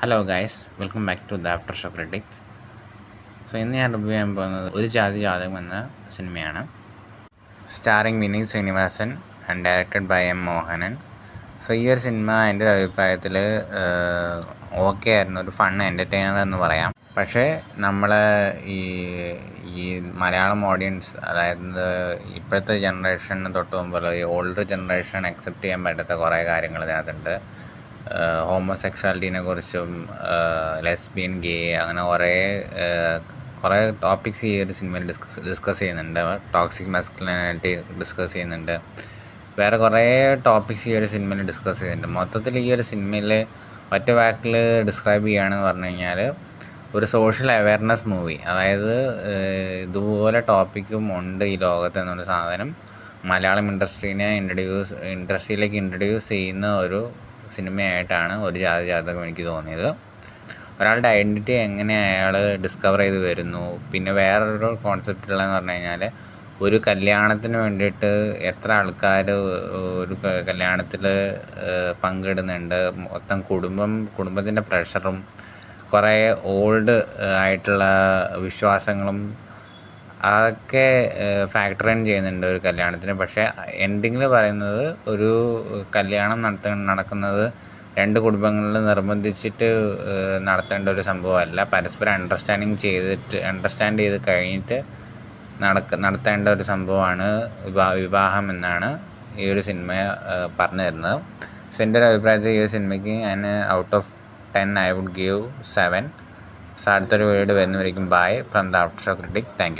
Hello guys, welcome back to the after show Critic. So ഇന്ന് ഞാൻ review ചെയ്യാൻ പോകുന്നത് ഒരു ജാതി ജാതകം എന്ന സിനിമയാണ്. Starring Vineeth Sreenivasan and directed by M Mohanan. So ഈ ഒരു സിനിമ എൻ്റെ ഒരു അഭിപ്രായത്തിൽ ഓക്കെ ആയിരുന്നു, ഒരു ഫൺ എൻ്റർടൈനർ എന്ന് പറയാം. പക്ഷേ നമ്മളെ ഈ ഈ മലയാളം ഓഡിയൻസ്, അതായത് ഇപ്പോഴത്തെ ജനറേഷന് തൊട്ട് മുമ്പുള്ള ഈ ഓൾഡർ ജനറേഷൻ അക്സെപ്റ്റ് ചെയ്യാൻ പറ്റാത്ത കുറേ കാര്യങ്ങൾ ഇതിനകത്തുണ്ട്. ഹോമോസെക്ഷാലിറ്റീനെ കുറിച്ചും ലെസ്ബിയൻ, ഗേ, അങ്ങനെ കുറേ ടോപ്പിക്സ് ഈ ഒരു സിനിമയിൽ ഡിസ്കസ് ചെയ്യുന്നുണ്ട്. ടോക്സിക് മാസ്കുലിനിറ്റി ഡിസ്കസ് ചെയ്യുന്നുണ്ട്. വേറെ കുറേ ടോപ്പിക്സ് ഈ ഒരു സിനിമയിൽ ഡിസ്കസ് ചെയ്യുന്നുണ്ട്. മൊത്തത്തിൽ ഈ ഒരു സിനിമയിൽ ഒറ്റ വാക്കിൽ ഡിസ്ക്രൈബ് ചെയ്യുകയാണെന്ന് പറഞ്ഞു കഴിഞ്ഞാൽ ഒരു സോഷ്യൽ അവയർനെസ് മൂവി. അതായത് ഇതുപോലെ ടോപ്പിക്കും ഉണ്ട് ഈ ലോകത്ത് എന്നൊരു സാധനം മലയാളം ഇൻഡസ്ട്രിയിലേക്ക് ഇൻട്രൊഡ്യൂസ് ചെയ്യുന്ന ഒരു സിനിമയായിട്ടാണ് ഒരു ജാതി ജാതകം എനിക്ക് തോന്നിയത്. ഒരാളുടെ ഐഡൻറ്റിറ്റി എങ്ങനെ അയാൾ ഡിസ്കവർ ചെയ്ത് വരുന്നു. പിന്നെ വേറൊരു കോൺസെപ്റ്റുള്ളതെന്ന് പറഞ്ഞു കഴിഞ്ഞാൽ ഒരു കല്യാണത്തിന് വേണ്ടിയിട്ട് എത്ര ആൾക്കാർ ഒരു കല്യാണത്തിൽ പങ്കിടുന്നുണ്ട്. മൊത്തം കുടുംബത്തിൻ്റെ പ്രഷറും കുറേ ഓൾഡ് ആയിട്ടുള്ള വിശ്വാസങ്ങളും അതൊക്കെ ഫാക്ടർ ഇൻ ചെയ്യുന്നുണ്ട് ഒരു കല്യാണത്തിന്. പക്ഷേ എൻഡിങ്ങിൽ പറയുന്നത് ഒരു കല്യാണം നടക്കുന്നത് രണ്ട് കുടുംബങ്ങളിൽ നിർബന്ധിച്ചിട്ട് നടത്തേണ്ട ഒരു സംഭവമല്ല, പരസ്പരം അണ്ടർസ്റ്റാൻഡ് ചെയ്ത് കഴിഞ്ഞിട്ട് നടത്തേണ്ട ഒരു സംഭവമാണ് വിവാഹം എന്നാണ് ഈ ഒരു സിനിമ പറഞ്ഞു തരുന്നത്. സോ എൻ്റെ ഒരു അഭിപ്രായത്തിൽ ഈ ഒരു സിനിമയ്ക്ക് ഞാൻ out of 10 I would give 7. So അടുത്തൊരു വീഡിയോ വരുന്നവരേക്കും bye from the after show critic. Thank U.